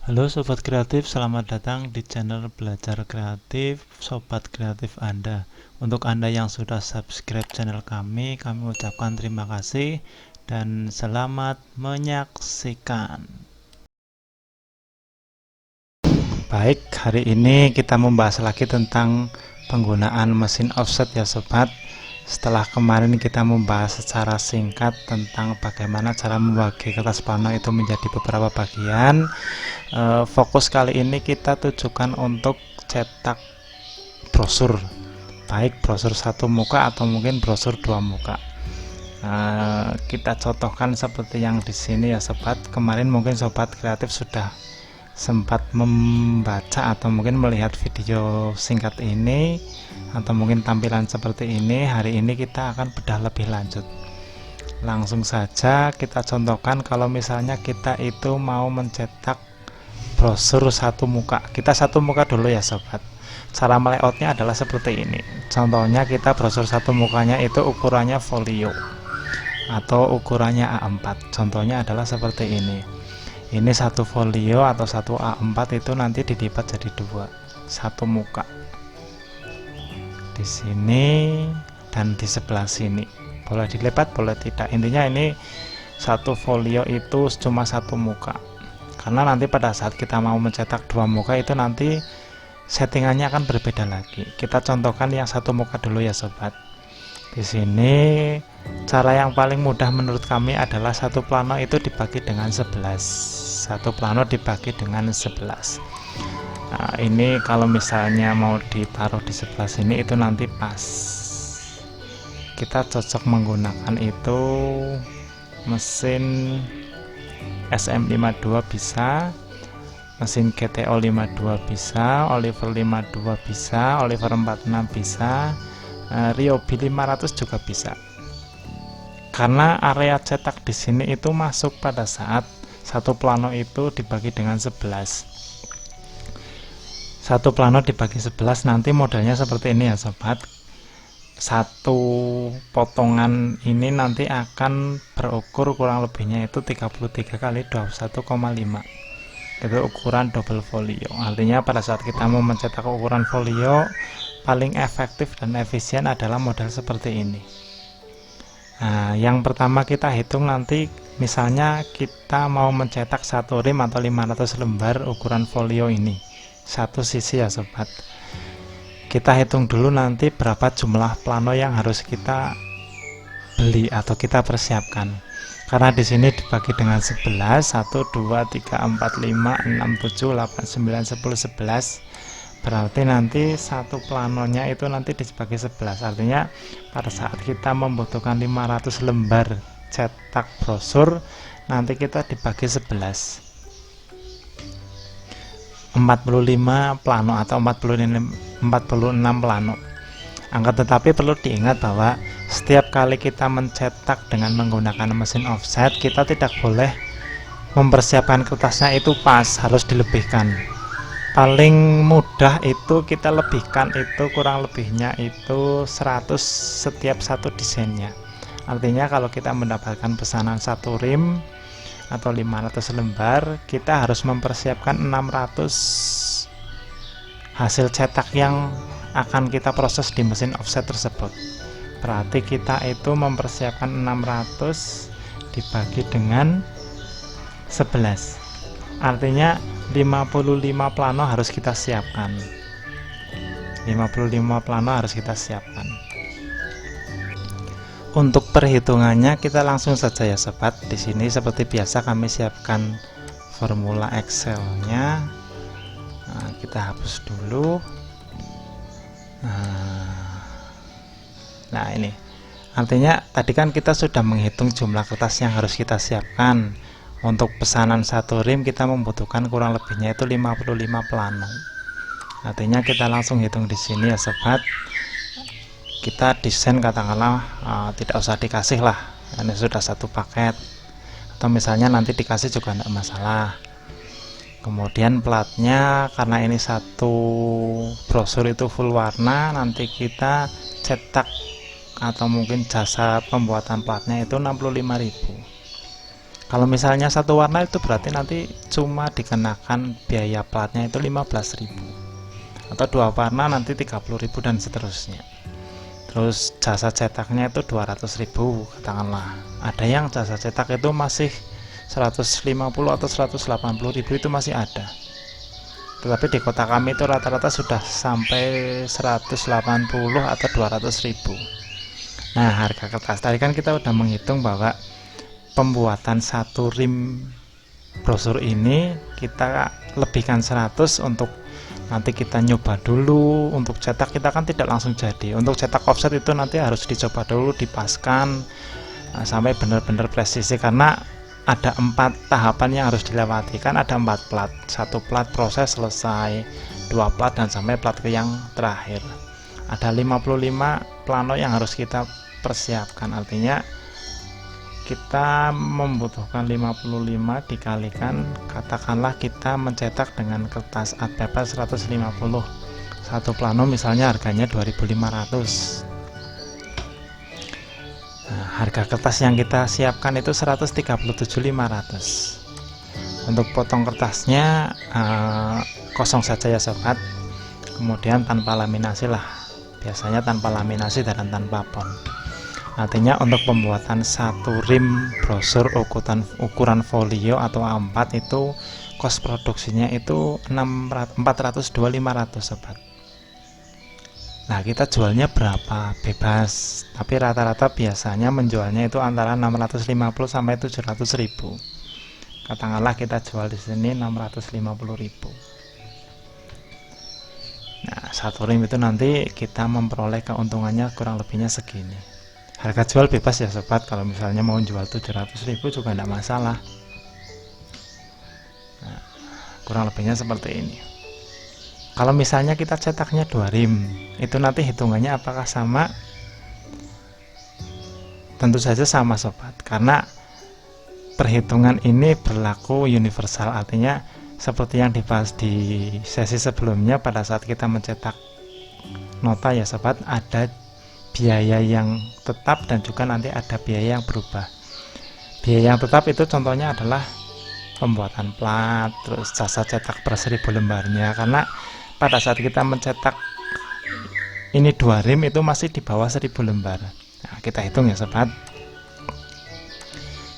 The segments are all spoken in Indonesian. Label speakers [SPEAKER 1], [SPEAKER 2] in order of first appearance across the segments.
[SPEAKER 1] Halo Sobat Kreatif, selamat datang di channel Belajar Kreatif Sobat Kreatif Anda. Untuk Anda yang sudah subscribe channel kami ucapkan terima kasih dan selamat menyaksikan. Baik, hari ini kita membahas lagi tentang penggunaan mesin offset ya Sobat. Setelah kemarin kita membahas secara singkat tentang bagaimana cara membagi kertas plano itu menjadi beberapa bagian, fokus kali ini kita tujukan untuk cetak brosur, baik brosur satu muka atau mungkin brosur dua muka. Kita contohkan seperti yang di sini ya Sobat. Kemarin mungkin Sobat Kreatif sudah sempat membaca atau mungkin melihat video singkat ini atau mungkin tampilan seperti ini. Hari ini kita akan bedah lebih lanjut. Langsung saja kita contohkan kalau misalnya kita itu mau mencetak brosur satu muka. Kita satu muka dulu ya Sobat. Cara melayoutnya adalah seperti ini. Contohnya kita brosur satu mukanya itu ukurannya folio atau ukurannya A4. Contohnya adalah seperti ini. Ini satu folio atau satu A4 itu nanti dilipat jadi dua, satu muka di sini dan di sebelah sini. Boleh dilipat, boleh tidak. Intinya ini satu folio itu cuma satu muka. Karena nanti pada saat kita mau mencetak dua muka itu nanti settingannya akan berbeda lagi. Kita contohkan yang satu muka dulu ya Sobat. Di sini cara yang paling mudah menurut kami adalah satu plano itu dibagi dengan 11. Satu plano dibagi dengan 11. Nah, ini kalau misalnya mau ditaruh di sebelah sini itu nanti pas. Kita cocok menggunakan itu mesin SM52 bisa, mesin GTO 52 bisa, Oliver 52 bisa, Oliver 46 bisa, Ryobi 500 juga bisa. Karena area cetak di sini itu masuk pada saat satu plano itu dibagi dengan 11. Satu plano dibagi 11 nanti modelnya seperti ini ya Sobat. Satu potongan ini nanti akan berukur kurang lebihnya itu 33 kali 21,5. Itu ukuran double folio. Artinya pada saat kita mau mencetak ukuran folio, paling efektif dan efisien adalah model seperti ini. Nah, yang pertama kita hitung nanti misalnya kita mau mencetak satu rim atau 500 lembar ukuran folio ini satu sisi ya Sobat. Kita hitung dulu nanti berapa jumlah plano yang harus kita beli atau kita persiapkan. Karena di sini dibagi dengan 11, 1, 2, 3, 4, 5, 6, 7, 8, 9, 10, 11. Berarti nanti satu planonya itu nanti dibagi 11. Artinya pada saat kita membutuhkan 500 lembar cetak brosur, nanti kita dibagi 11. 45 plano atau 46 plano. Akan tetapi perlu diingat bahwa setiap kali kita mencetak dengan menggunakan mesin offset, kita tidak boleh mempersiapkan kertasnya itu pas, harus dilebihkan. Paling mudah itu kita lebihkan itu kurang lebihnya itu 100 setiap satu desainnya. Artinya kalau kita mendapatkan pesanan satu rim atau 500 lembar, kita harus mempersiapkan 600 hasil cetak yang akan kita proses di mesin offset tersebut. Berarti kita itu mempersiapkan 600 dibagi dengan 11. Artinya 55 plano harus kita siapkan. 55 plano harus kita siapkan. Untuk perhitungannya kita langsung saja ya Sobat. Di sini seperti biasa kami siapkan formula Excel-nya. Nah, kita hapus dulu. Nah, ini. Artinya tadi kan kita sudah menghitung jumlah kertas yang harus kita siapkan. Untuk pesanan satu rim kita membutuhkan kurang lebihnya itu 55 plano. Artinya kita langsung hitung di sini ya Sobat. Kita desain katakanlah tidak usah dikasih lah, ini sudah satu paket. Atau misalnya nanti dikasih juga tidak masalah. Kemudian platnya karena ini satu brosur itu full warna, nanti kita cetak atau mungkin jasa pembuatan platnya itu 65.000. Kalau misalnya satu warna itu berarti nanti cuma dikenakan biaya platnya itu 15.000, atau dua warna nanti 30.000 dan seterusnya. Terus jasa cetaknya itu 200.000 katakanlah. Ada yang jasa cetak itu masih 150 atau 180.000 itu masih ada. Tetapi di kota kami itu rata-rata sudah sampai 180 atau 200.000. Nah, harga kertas tadi kan kita udah menghitung bahwa pembuatan satu rim brosur ini kita lebihkan 100 untuk nanti kita nyoba dulu. Untuk cetak kita kan tidak langsung jadi. Untuk cetak offset itu nanti harus dicoba dulu, dipaskan sampai benar-benar presisi, karena ada 4 tahapan yang harus dilewati. Kan ada 4 plat, satu plat proses selesai, 2 plat, dan sampai plat ke yang terakhir. Ada 55 plano yang harus kita persiapkan. Artinya kita membutuhkan 55 dikalikan, katakanlah kita mencetak dengan kertas art paper 150, satu plano misalnya harganya 2.500. Nah, harga kertas yang kita siapkan itu 137.500. Untuk potong kertasnya kosong saja ya sobat, kemudian tanpa laminasi lah, biasanya tanpa laminasi dan tanpa pon. Artinya untuk pembuatan satu rim brosur ukuran folio atau A4 itu kos produksinya itu 425.500 sobat. Nah, kita jualnya berapa? Bebas, tapi rata-rata biasanya menjualnya itu antara 650 sampai 700.000. Katakanlah kita jual di sini 650.000. Nah, satu rim itu nanti kita memperoleh keuntungannya kurang lebihnya segini. Harga jual bebas ya sobat, kalau misalnya mau jual 700.000 juga tidak masalah. Nah, kurang lebihnya seperti ini. Kalau misalnya kita cetaknya 2 rim, itu nanti hitungannya apakah sama? Tentu saja sama sobat, karena perhitungan ini berlaku universal. Artinya seperti yang dibahas di sesi sebelumnya, pada saat kita mencetak nota ya sobat, ada biaya yang tetap dan juga nanti ada biaya yang berubah. Biaya yang tetap itu contohnya adalah pembuatan plat, terus jasa cetak per 1000 lembarnya, karena pada saat kita mencetak ini 2 rim itu masih di bawah 1000 lembar. Nah, kita hitung ya sobat,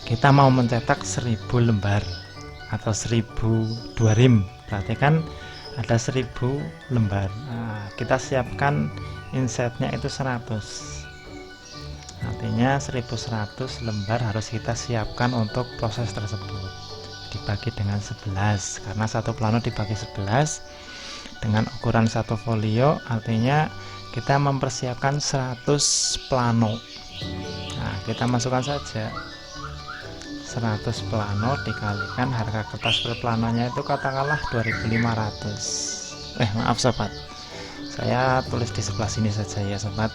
[SPEAKER 1] kita mau mencetak 1000 lembar atau 1000 2 rim, berarti kan ada 1000 lembar. Nah, kita siapkan insetnya itu 100, artinya 1100 lembar harus kita siapkan untuk proses tersebut. Dibagi dengan 11, karena satu plano dibagi 11 dengan ukuran satu folio, artinya kita mempersiapkan 100 plano. Nah, kita masukkan saja 100 plano dikalikan harga kertas per planonya itu katakanlah 2.500. Maaf sobat, saya tulis di sebelah sini saja ya sobat.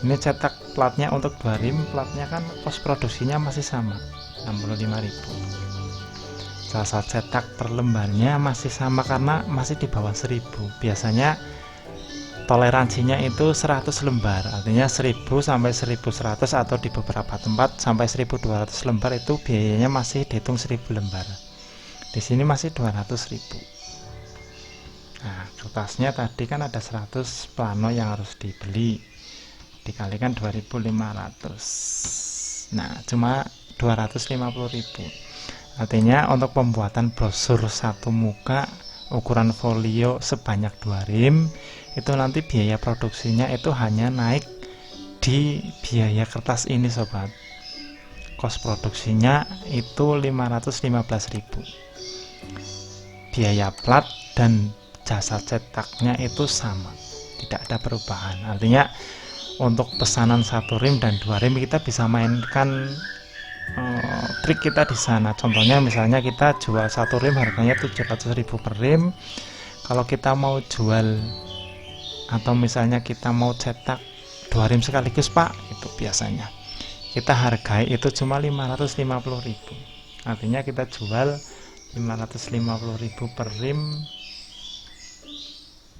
[SPEAKER 1] Ini cetak platnya untuk 2 rim, platnya kan kos produksinya masih sama 65.000. Jasa cetak per lembarnya masih sama karena masih di bawah 1000. Biasanya toleransinya itu 100 lembar, artinya 1000 sampai 1100, atau di beberapa tempat sampai 1200 lembar itu biayanya masih dihitung 1000 lembar. Di sini masih 200.000. Nah, kertasnya tadi kan ada 100 plano yang harus dibeli, dikalikan 2.500. Nah, cuma 250.000. Artinya untuk pembuatan brosur satu muka ukuran folio sebanyak 2 rim itu nanti biaya produksinya itu hanya naik di biaya kertas ini sobat. Kos produksinya itu 515.000. Biaya plat dan jasa cetaknya itu sama, tidak ada perubahan. Artinya untuk pesanan 1 rim dan 2 rim kita bisa mainkan trik kita di sana. Contohnya misalnya kita jual 1 rim harganya 700.000 per rim. Kalau kita mau jual atau misalnya kita mau cetak 2 rim sekaligus pak, itu biasanya kita hargai itu cuma 550.000. Artinya kita jual 550.000 per rim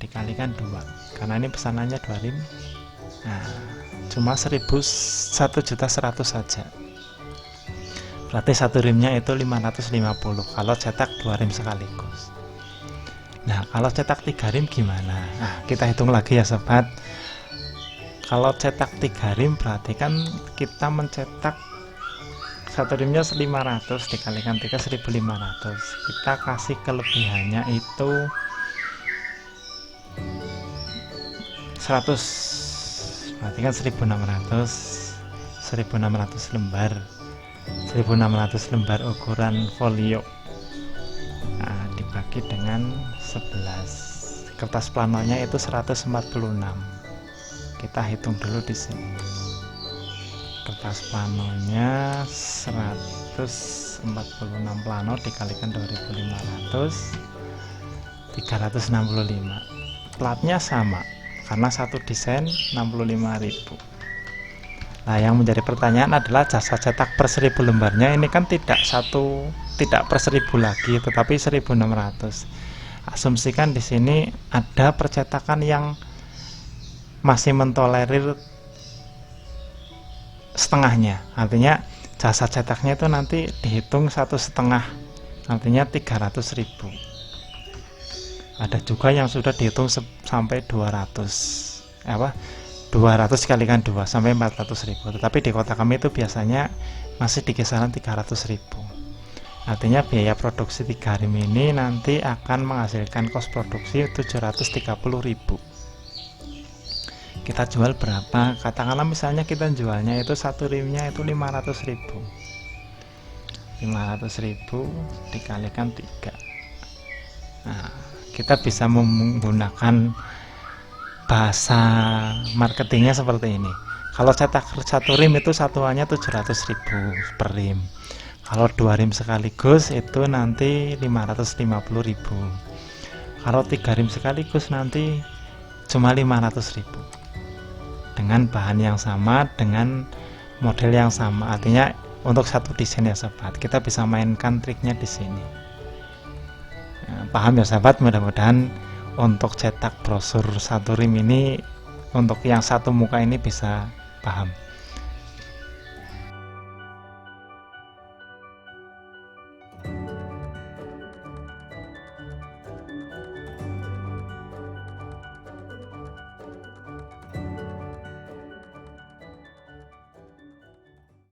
[SPEAKER 1] dikalikan 2, karena ini pesanannya 2 rim. Nah, cuma 1.100.100 saja. berarti satu rimnya itu 550 kalau cetak 2 rim sekaligus. Nah, kalau cetak 3 rim gimana? Nah, kita hitung lagi ya sobat. Kalau cetak 3 rim berarti kan kita mencetak satu rimnya 500 dikalikan 3 1500. Kita kasih kelebihannya itu 100, berarti kan 1600 lembar, 1600 lembar ukuran folio. Nah, dibagi dengan 11, kertas planonya itu 146. Kita hitung dulu di sini. Kertas planonya 146 plano dikalikan 2500, 365. Platnya sama karena satu desain 65.000. Nah, yang menjadi pertanyaan adalah jasa cetak per 1000 lembarnya ini kan tidak per 1000 lagi, tetapi 1600. Asumsikan di sini ada percetakan yang masih mentolerir setengahnya, artinya jasa cetaknya itu nanti dihitung 1,5, artinya 300.000. Ada juga yang sudah dihitung sampai 200 kalikan 2 sampai 400.000, tetapi di kota kami itu biasanya masih di kisaran 300.000. Artinya biaya produksi 3 rim ini nanti akan menghasilkan kos produksi 730.000. Kita jual berapa? Katakanlah misalnya kita jualnya itu satu rimnya itu 500.000. 500.000 dikalikan 3. Nah, kita bisa menggunakan bahasa marketingnya seperti ini. Kalau cetak satu rim itu satuannya 700.000 per rim. Kalau 2 rim sekaligus itu nanti 550.000. Kalau 3 rim sekaligus nanti cuma 500.000. Dengan bahan yang sama, dengan model yang sama. Artinya untuk satu desain ya sobat, kita bisa mainkan triknya di sini. Nah, paham ya sobat? Mudah-mudahan untuk cetak brosur satu rim ini, untuk yang satu muka ini bisa paham.